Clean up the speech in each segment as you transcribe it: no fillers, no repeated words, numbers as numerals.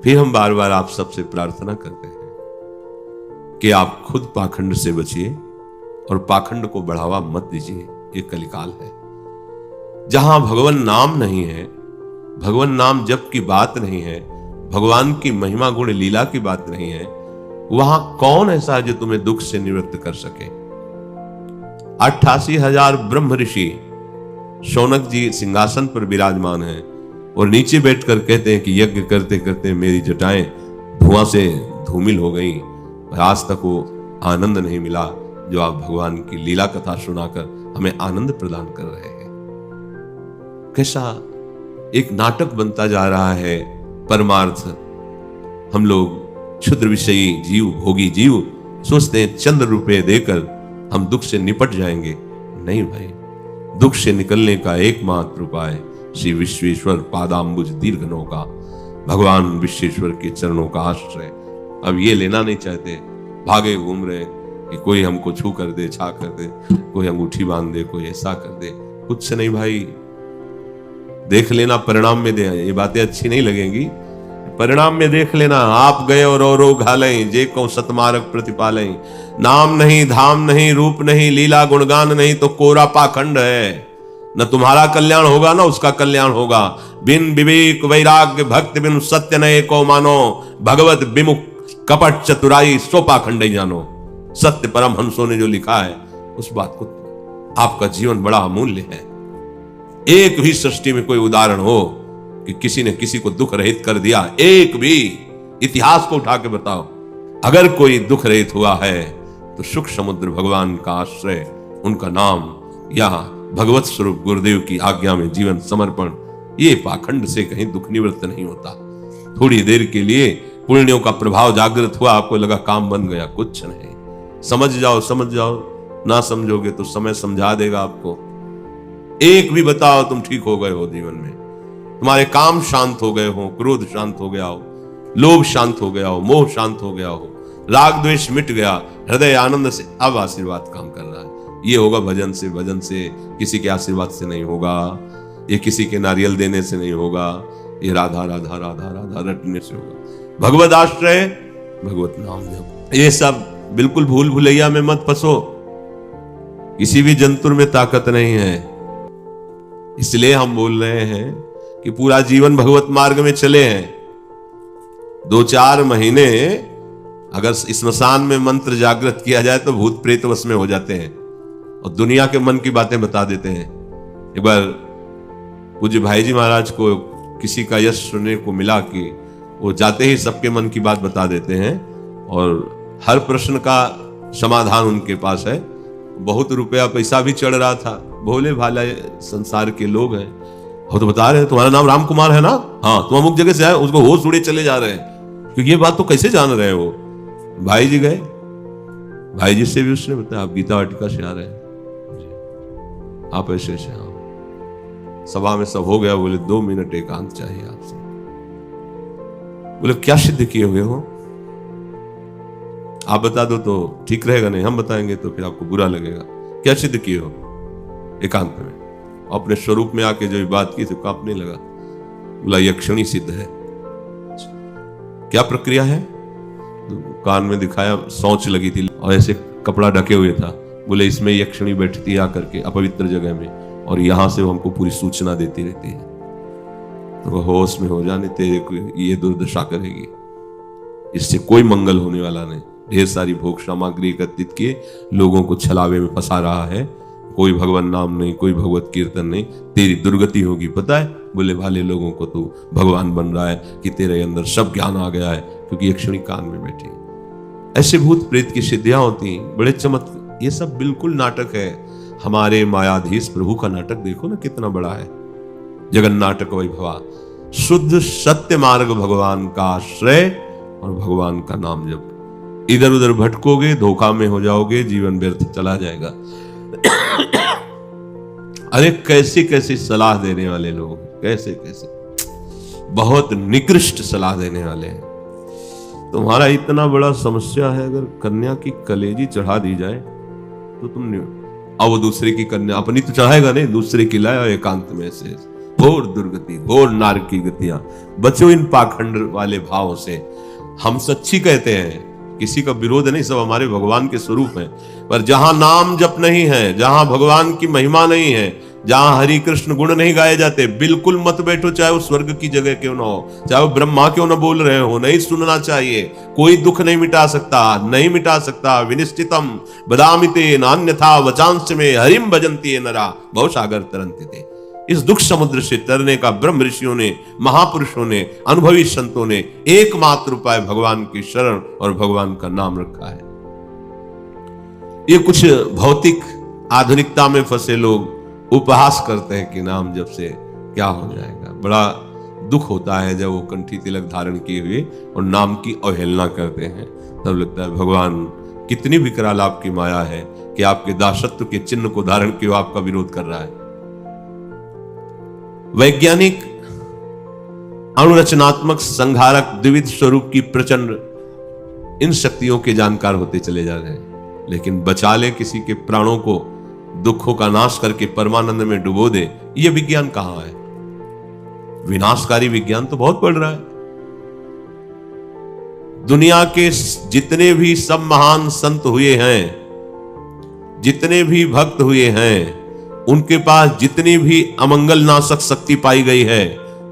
फिर हम बार बार आप सबसे प्रार्थना करते हैं कि आप खुद पाखंड से बचिए और पाखंड को बढ़ावा मत दीजिए। ये कलिकाल है, जहां भगवान नाम नहीं है, भगवान नाम जप की बात नहीं है, भगवान की महिमा गुण लीला की बात नहीं है, वहां कौन ऐसा है जो तुम्हें दुख से निवृत्त कर सके। 88,000 ब्रह्म ऋषि शौनक जी सिंहासन पर विराजमान हैं और नीचे बैठकर कहते हैं कि यज्ञ करते करते मेरी जटाएं धुआं से धूमिल हो गई, आज तक वो आनंद नहीं मिला जो आप भगवान की लीला कथा सुनाकर हमें आनंद प्रदान कर रहे हैं। कैसा एक नाटक बनता जा रहा है परमार्थ। हम लोग क्षुद्र विषयी जीव, भोगी जीव सोचते हैं चंद रुपए देकर हम दुख से निपट जाएंगे। नहीं भाई, दुख से निकलने का एकमात्र उपाय श्री विश्वेश्वर पादाम्बुज दीर्घ नौका, भगवान विश्वेश्वर के चरणों का आश्रय। अब ये लेना नहीं चाहते, भागे घूम रहे कि कोई हमको छू कर दे, छा कर दे, कोई अंगूठी बांध दे, कोई ऐसा कर दे। कुछ से नहीं भाई, देख लेना परिणाम में दे। ये बातें अच्छी नहीं लगेंगी, परिणाम में देख लेना। आप गए और घालें जे को सतमार्ग प्रतिपालें। नाम नहीं, धाम नहीं, रूप नहीं, लीला गुणगान नहीं तो कोरा पाखंड है। न तुम्हारा कल्याण होगा न उसका कल्याण होगा। बिन विवेक वैराग्य भक्ति बिन सत्य न एको मानो, भगवत विमुख कपट चतुराई सो पाखंड जानो। सत्य परम हंसों ने जो लिखा है उस बात को, आपका जीवन बड़ा अमूल्य है। एक भी सृष्टि में कोई उदाहरण हो कि किसी ने किसी को दुख रहित कर दिया, एक भी इतिहास को उठा के बताओ। अगर कोई दुख रहित हुआ है तो सुख समुद्र भगवान का आश्रय, उनका नाम या भगवत स्वरूप गुरुदेव की आज्ञा में जीवन समर्पण, ये पाखंड से कहीं दुख निवृत्त नहीं होता। थोड़ी देर के लिए पुण्यों का प्रभाव जागृत हुआ, आपको लगा काम बन गया, कुछ नहीं। समझ जाओ, समझ जाओ, ना समझोगे तो समय समझा देगा आपको। एक भी बताओ तुम ठीक हो गए हो जीवन में, तुम्हारे काम शांत हो गए हो, क्रोध शांत हो गया हो, लोभ शांत हो गया हो, मोह शांत हो गया हो, राग द्वेष मिट गया, हृदय आनंद से अब आशीर्वाद काम कर रहा है। ये होगा भजन से, भजन से, किसी के आशीर्वाद से नहीं होगा, ये किसी के नारियल देने से नहीं होगा, ये राधा राधा राधा राधा रटने से होगा। भगवत आश्रय, भगवत नाम जप, ये सब बिल्कुल भूल भुलैया में मत फंसो। किसी भी जंतुर में ताकत नहीं है। इसलिए हम बोल रहे हैं कि पूरा जीवन भगवत मार्ग में चले हैं। 2-4 महीने अगर स्मशान में मंत्र जागृत किया जाए तो भूत प्रेत वश में हो जाते हैं और दुनिया के मन की बातें बता देते हैं। एक बार पूज्य भाई जी महाराज को किसी का यश सुनने को मिला कि वो जाते ही सबके मन की बात बता देते हैं और हर प्रश्न का समाधान उनके पास है। बहुत रुपया पैसा भी चढ़ रहा था, भोले भाले संसार के लोग हैं। वो तो बता रहे हैं तुम्हारा नाम राम कुमार है ना, हाँ तुम अमुक जगह से आए, उसको होश उड़े चले जा रहे हैं, क्योंकि ये बात तो कैसे जान रहे हो। भाई जी गए, भाई जी से भी उसने बताया आप गीता वाटिका से आ रहे हैं, आप ऐसे ऐसे। हाँ, सभा में सब हो गया, बोले 2 मिनट एकांत चाहिए आपसे। बोले क्या सिद्ध किए हुए हो, आप बता दो तो ठीक रहेगा, नहीं हम बताएंगे तो फिर आपको बुरा लगेगा। क्या सिद्ध किए हो एकांत में? अपने स्वरूप में आके जो बात की तो कांपने लगा। बोला यक्षणी सिद्ध है। क्या प्रक्रिया है? कान में दिखाया, सोच लगी थी और ऐसे कपड़ा ढके हुए था। बोले इसमें यक्षणी बैठती है आकर के अपवित्र जगह में और यहां से वो हमको पूरी सूचना देती रहती है, तो होश में हो जाने, तेरे को ये दुर्दशा करेगी, इससे कोई मंगल होने वाला नहीं। ढेर सारी भोग सामग्री एकत्रित किए लोगों को छलावे में फंसा रहा है, कोई भगवान नाम नहीं, कोई भगवत कीर्तन नहीं, तेरी दुर्गति होगी पता है। बोले भाले लोगों को तू भगवान बन रहा है कि तेरे अंदर सब ज्ञान आ गया है, क्योंकि यक्षणी कान में बैठी। ऐसे भूत प्रेत की सिद्धियां होती, बड़े चमत्कार। ये सब बिल्कुल नाटक है। हमारे मायाधीश प्रभु का नाटक देखो ना कितना बड़ा है। जगन नाटक वैभवा, शुद्ध सत्य मार्ग भगवान का आश्रय और भगवान का नाम जप। इधर उधर भटकोगे, धोखा में हो जाओगे, जीवन व्यर्थ चला जाएगा। अरे कैसी कैसी सलाह देने वाले लोग, कैसे कैसे बहुत निकृष्ट सलाह देने वाले हैं। तुम्हारा इतना बड़ा समस्या है, अगर कन्या की कलेजी चढ़ा दी जाए तो तुम नहीं, अब वो दूसरे की कन्या, अपनी तो चढ़ाएगा नहीं, दूसरे की लाए और एकांत में से घोर दुर्गति, घोर नरक की गतियां। बचो इन पाखंड वाले भावों से। हम सच्ची कहते हैं, किसी का विरोध नहीं, सब हमारे भगवान के स्वरूप हैं। पर जहां नाम जप नहीं है, जहां भगवान की महिमा नहीं है, जहां हरि कृष्ण गुण नहीं गाए जाते, बिल्कुल मत बैठो, चाहे वो स्वर्ग की जगह क्यों ना हो, चाहे वो ब्रह्मा क्यों ना बोल रहे हो, नहीं सुनना चाहिए। कोई दुख नहीं मिटा सकता, नहीं मिटा सकता। विनिश्चितम बदामिते नान्यथा वचांश में हरिम भजन्ति नरा भवसागर तरन्ति ते। इस दुख समुद्र से तरने का ब्रह्म ऋषियों ने, महापुरुषों ने, अनुभवी संतों ने एकमात्र उपाय भगवान की शरण और भगवान का नाम रखा है। ये कुछ भौतिक आधुनिकता में फंसे लोग उपहास करते हैं कि नाम जप से क्या हो जाएगा। बड़ा दुख होता है जब वो कंठी तिलक धारण किए हुए और नाम की अवहेलना करते हैं। तब लगता है भगवान कितनी विकराल आपकी माया है कि आपके दासत्व के चिन्ह को धारण किए आपका विरोध कर रहा है। वैज्ञानिक अणुरचनात्मक संहारक द्विविध स्वरूप की प्रचंड इन शक्तियों के जानकार होते चले जा रहे हैं, लेकिन बचा ले किसी के प्राणों को, दुखों का नाश करके परमानंद में डुबो दे, यह विज्ञान कहां है? विनाशकारी विज्ञान तो बहुत बढ़ रहा है। दुनिया के जितने भी सब महान संत हुए हैं, जितने भी भक्त हुए हैं, उनके पास जितनी भी अमंगल नाशक शक्ति पाई गई है,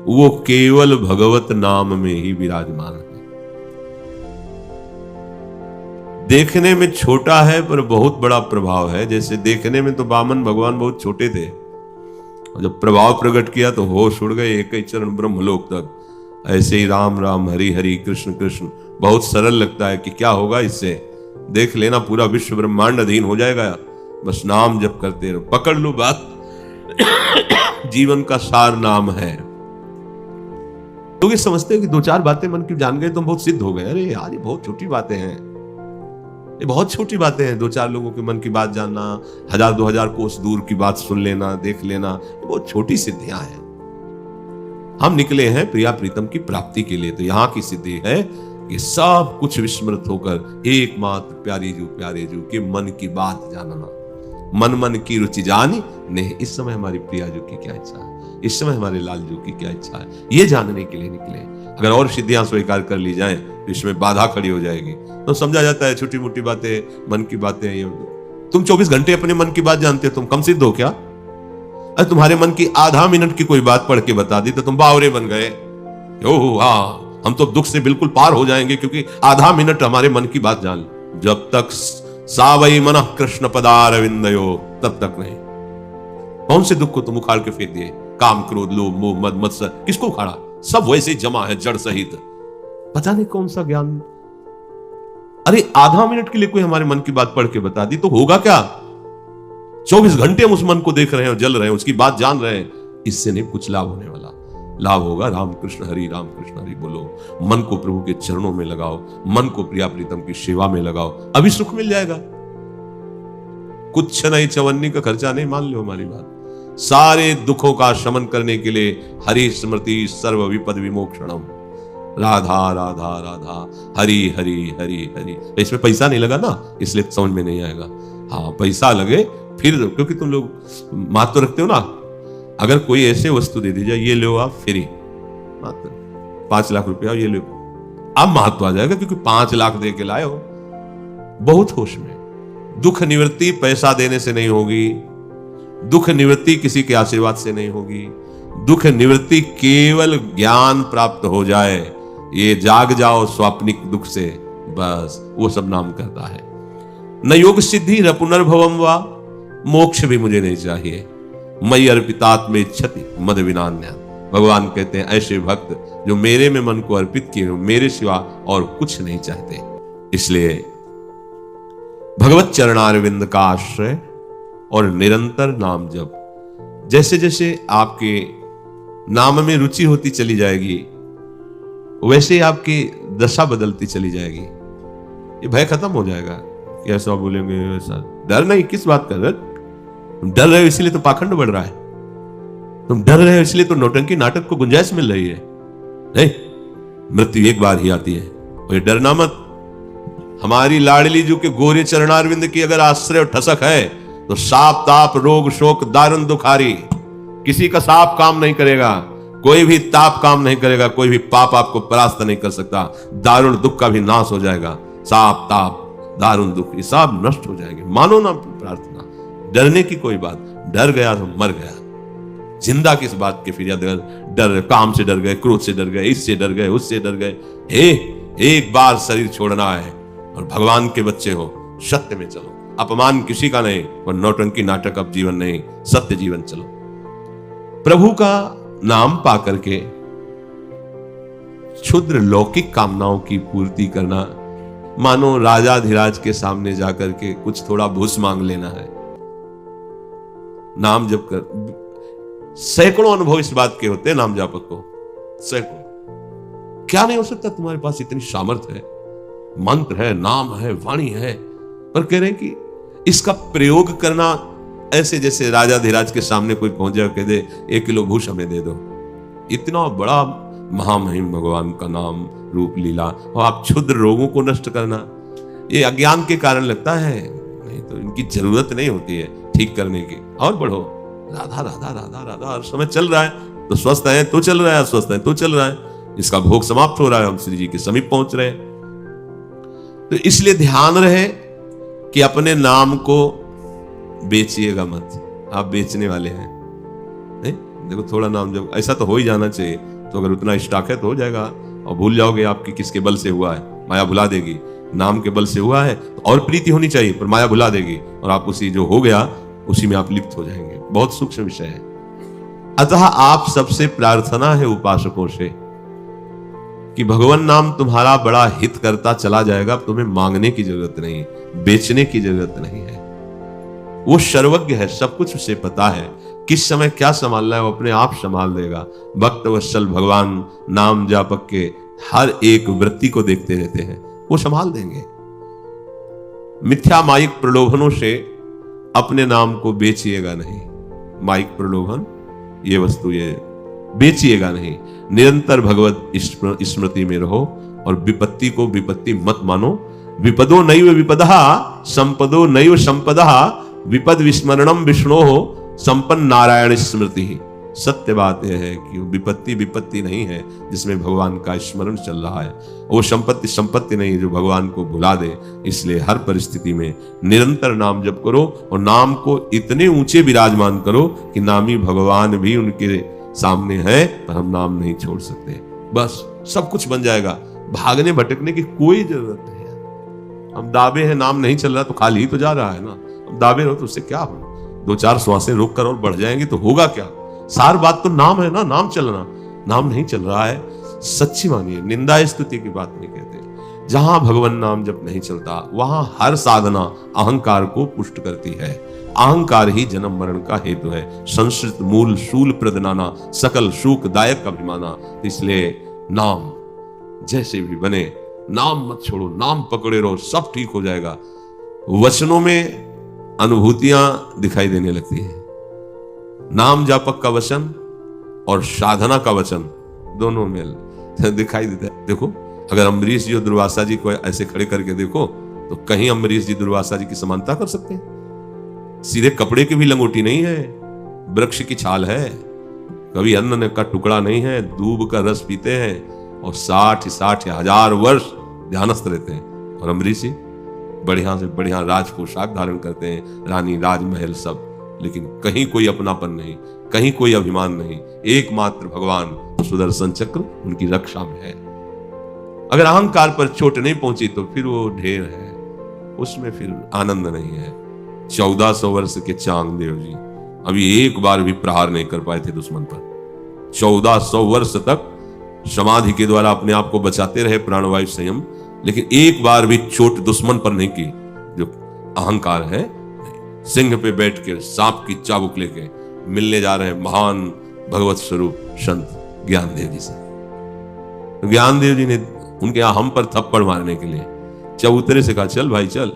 वो केवल भगवत नाम में ही विराजमान है। देखने में छोटा है पर बहुत बड़ा प्रभाव है। जैसे देखने में तो वामन भगवान बहुत छोटे थे, और जब प्रभाव प्रकट किया तो होश उड़ गए एक ही चरण ब्रह्मलोक तक। ऐसे ही राम राम हरि हरि कृष्ण कृष्ण बहुत सरल लगता है कि क्या होगा इससे, देख लेना पूरा विश्व ब्रह्मांड अधीन हो जाएगा, बस नाम जप करते रहो। पकड़ लो बात, जीवन का सार नाम है। तो ये समझते हैं कि दो चार बातें मन की जान गए तो हम बहुत सिद्ध हो गए। अरे यार ये बहुत छोटी बातें हैं, ये बहुत छोटी बातें हैं। दो चार लोगों के मन की बात जानना, 1000-2000 कोस दूर की बात सुन लेना, देख लेना, ये बहुत छोटी सिद्धियां हैं। हम निकले हैं प्रिया प्रीतम की प्राप्ति के लिए, तो यहां की सिद्धि है कि सब कुछ विस्मृत होकर एकमात्र प्यारे जू के मन की बात जानना। मन की रुचि जानी नहीं, इस समय हमारी प्रिया जू की क्या इच्छा है, इस समय हमारे लाल जू की क्या इच्छा है, ये जानने के लिए निकले। अगर और सिद्धियां स्वीकार कर ली जाएं तो इसमें बाधा खड़ी हो जाएगी। तो समझा जाता है छोटी मोटी बातें, मन की बातें। ये तुम 24 घंटे अपने मन की बात जानते हो, तुम कम सिद्ध हो क्या? अरे तुम्हारे मन की आधा मिनट की कोई बात पढ़ के बता दी तो तुम बावरे बन गए। ओह हाँ, हम तो दुख से बिल्कुल पार हो जाएंगे क्योंकि आधा मिनट हमारे मन की बात जान। जब तक सावई मन कृष्ण पदारविंदयो, तब तक नहीं। कौन से दुख को तुम उखाड़ के फेंक दिए? काम क्रोध लोभ मोह मद मत्सर, किसको उखाड़ा? सब वैसे ही जमा है जड़ सहित। पता नहीं कौन सा ज्ञान। अरे आधा मिनट के लिए कोई हमारे मन की बात पढ़ के बता दी तो होगा क्या? 24 घंटे हम उस मन को देख रहे हैं, जल रहे हैं, उसकी बात जान रहे हैं, इससे नहीं कुछ लाभ होने वाला। लाभ होगा राम कृष्ण हरि बोलो। मन को प्रभु के चरणों में लगाओ, मन को प्रिया प्रीतम की सेवा में लगाओ, अभी सुख मिल जाएगा। कुछ नहीं, चवन्नी का खर्चा नहीं, मान लो हमारी बात। सारे दुखों का शमन करने के लिए हरि स्मृति सर्व विपद विमोक्षणम, राधा राधा राधा हरि हरि हरि हरि। इसमें पैसा नहीं लगा ना, इसलिए समझ में नहीं आएगा। हाँ पैसा लगे फिर, क्योंकि तुम लोग महत्व रखते हो ना। अगर कोई ऐसे वस्तु दे दी जाए, ये लो आप फ्री, मात्र 5 लाख रुपया ये लो, अब महत्व आ जाएगा क्योंकि 5 लाख दे के लाए हो। बहुत होश में। दुख निवृत्ति पैसा देने से नहीं होगी, दुख निवृत्ति किसी के आशीर्वाद से नहीं होगी। दुख निवृत्ति केवल ज्ञान प्राप्त हो जाए, ये जाग जाओ स्वाप्निक दुख से, बस वो सब नाम करता है। न योग सिद्धि न पुनर्भवम वा, मोक्ष भी मुझे नहीं चाहिए। मयि अर्पितात्मे इच्छति मद विनान्या। भगवान कहते हैं ऐसे भक्त जो मेरे में मन को अर्पित किए, मेरे सिवा और कुछ नहीं चाहते। इसलिए भगवत चरणारविंद का आश्रय और निरंतर नाम जप। जैसे जैसे आपके नाम में रुचि होती चली जाएगी, वैसे ही आपकी दशा बदलती चली जाएगी। ये भय खत्म हो जाएगा। ऐसा बोलेंगे वैसा, डर नहीं, किस बात का डर? तुम डर रहे हो इसलिए तो पाखंड बढ़ रहा है, तुम डर रहे हो इसलिए तो नौटंकी नाटक को गुंजाइश मिल रही है। नहीं, मृत्यु एक बार ही आती है और ये डरना मत। हमारी लाडली जो के गोरे चरणारविंद की अगर आश्रय और ठसक है तो साप ताप रोग शोक दारुण दुखारी किसी का साप काम नहीं करेगा, कोई भी ताप काम नहीं करेगा, कोई भी पाप आपको परास्त नहीं कर सकता। दारुण दुख का भी नाश हो जाएगा। साप ताप दारुण दुख ये सब नष्ट हो जाएंगे। मानो ना प्रार्थना, डरने की कोई बात, डर गया तो मर गया। जिंदा किस बात के फिर डर, काम से डर गए, क्रोध से डर गए, इससे डर गए, उससे डर गए। हे, एक बार शरीर छोड़ना है और भगवान के बच्चे हो, सत्य में चलो। अपमान किसी का नहीं और नौटंकी नाटक अब जीवन नहीं, सत्य जीवन चलो। प्रभु का नाम पा करके क्षुद्र लौकिक कामनाओं की पूर्ति करना मानो राजाधिराज के सामने जाकर के कुछ थोड़ा भूस मांग लेना है। नाम जप कर सैकड़ों अनुभव इस बात के होते हैं नाम जापक को, सैकड़ों। क्या नहीं हो सकता, तुम्हारे पास इतनी सामर्थ्य है, मंत्र है, नाम है, वाणी है, पर कह रहे हैं कि इसका प्रयोग करना ऐसे जैसे राजाधिराज के सामने कोई पहुंच जाए कह दे 1 किलो भूष हमें दे दो। इतना बड़ा महामहिम भगवान का नाम रूप लीला, और आप क्षुद्र रोगों को नष्ट करना, ये अज्ञान के कारण लगता है, नहीं तो इनकी जरूरत नहीं होती है ठीक करने की। और बढ़ो, राधा राधा राधा राधा, हर समय चल रहा है तो स्वस्थ है तो चल रहा है, अस्वस्थ है तो चल रहा है, इसका भोग समाप्त हो रहा है, हम श्री जी के समीप पहुंच रहे हैं। तो इसलिए ध्यान रहे कि अपने नाम को बेचिएगा मत, आप बेचने वाले हैं। नहीं? देखो थोड़ा नाम जब ऐसा तो हो ही जाना चाहिए, तो अगर उतना स्टॉक है तो हो जाएगा, और भूल जाओगे आपकी किसके बल से हुआ है, माया भुला देगी। नाम के बल से हुआ है तो और प्रीति होनी चाहिए, पर माया भुला देगी और आप उसी जो हो गया उसी में आप लिप्त हो जाएंगे। बहुत सूक्ष्म विषय है। अतः आप सबसे प्रार्थना है उपासकों से कि भगवान नाम तुम्हारा बड़ा हित करता चला जाएगा, तुम्हें मांगने की जरूरत नहीं, बेचने की जरूरत नहीं है। वो सर्वज्ञ है, सब कुछ उसे पता है, किस समय क्या संभालना है वो अपने आप संभाल देगा। भक्त वत्सल भगवान नाम जापक के हर एक वृत्ति को देखते रहते हैं, वो संभाल देंगे। मिथ्या माइक प्रलोभनों से अपने नाम को बेचिएगा नहीं। माइक प्रलोभन ये वस्तु ये बेचिएगा नहीं। निरंतर भगवत स्मृति में रहो और विपत्ति को विपत्ति मत मानो। विपदो नैव विपदः संपदो नैव संपदः विपद विस्मरणम विष्णोः संपन्न नारायण स्मृति। सत्य बात यह है कि विपत्ति विपत्ति नहीं है जिसमें भगवान का स्मरण चल रहा है, वो संपत्ति संपत्ति नहीं जो भगवान को भुला दे। इसलिए हर परिस्थिति में निरंतर नाम जप करो और नाम को इतने ऊंचे विराजमान करो कि नामी भगवान भी उनके सामने है, पर हम नाम नहीं छोड़ सकते। बस सब कुछ बन जाएगा, भागने भटकने की कोई जरूरत नहीं है। हम दावे हैं नाम नहीं चल रहा तो खाली ही तो जा रहा है ना, अब दावे रहो तो उससे क्या हो, 2-4 श्वासें रोक कर और बढ़ जाएंगे तो होगा क्या। सार बात तो नाम है ना, नाम चलना। नाम नहीं चल रहा है, सच्ची मानिए, निंदा स्तुति की बात नहीं कहते। जहां भगवान नाम जब नहीं चलता वहां हर साधना अहंकार को पुष्ट करती है। अहंकार ही जन्म मरण का हेतु है। संस्कृत मूल शूल प्रदनाना सकल शूक दायक अभिमाना। इसलिए नाम जैसे भी बने नाम मत छोड़ो, नाम पकड़े रहो, सब ठीक हो जाएगा। वचनों में अनुभूतियां दिखाई देने लगती है। नाम जापक का वचन और साधना का वचन दोनों में दिखाई देता है। देखो अगर अम्बरीश जी और दुर्वासा जी को ऐसे खड़े करके देखो तो कहीं अम्बरीश जी दुर्वासा जी की समानता कर सकते हैं। सीधे कपड़े की भी लंगोटी नहीं है, वृक्ष की छाल है, कभी अन्न का टुकड़ा नहीं है, दूब का रस पीते हैं और 60 हजार वर्ष ध्यानस्थ रहते हैं। और अम्बरीश जी बढ़िया से बढ़िया राज पोशाक धारण करते हैं, रानी राजमहल सब, लेकिन कहीं कोई अपनापन नहीं, कहीं कोई अभिमान नहीं। एकमात्र भगवान सुदर्शन चक्र उनकी रक्षा में है। अगर अहंकार पर चोट नहीं पहुंची तो फिर वो ढेर है, उसमें फिर आनंद नहीं है। 1400 वर्ष के चांगदेव जी अभी एक बार भी प्रहार नहीं कर पाए थे दुश्मन पर। 1400 वर्ष तक समाधि के द्वारा अपने आप को बचाते रहे, प्राणवायु संयम, लेकिन एक बार भी चोट दुश्मन पर नहीं की। जो अहंकार है, सिंह पे बैठ के सांप की चाबुक लेके मिलने जा रहे हैं महान भगवत स्वरूप संत ज्ञानदेव जी से। तो ज्ञानदेव जी ने उनके यहां हम पर थप्पड़ मारने के लिए चबूतरे से कहा चल भाई चल,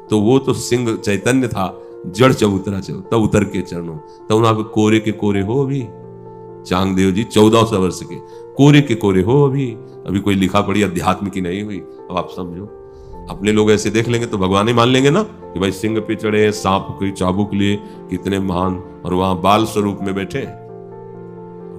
तो वो तो सिंह चैतन्य था, जड़ चबूतरा तब उतर के चरणों, तब उन्होंने कोरे के कोरे हो अभी चांगदेव जी 1400 वर्ष के कोरे के कोरे हो अभी कोई लिखा पढ़ी अध्यात्म की नहीं हुई। अब आप समझो, अपने लोग ऐसे देख लेंगे तो भगवान ही मान लेंगे ना कि भाई सिंह पे चढ़े, सांप की चाबुक लिए, कितने महान, और वहां बाल स्वरूप में बैठे।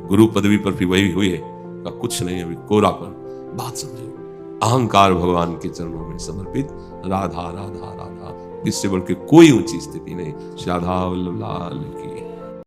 गुरु पदवी पर भी वही हुई है, का कुछ नहीं, अभी कोरापन। बात समझो, अहंकार भगवान के चरणों में समर्पित, राधा राधा राधा, इससे बढ़ के कोई ऊंची स्थिति नहीं। श्री राधा वल्लभ लाल की।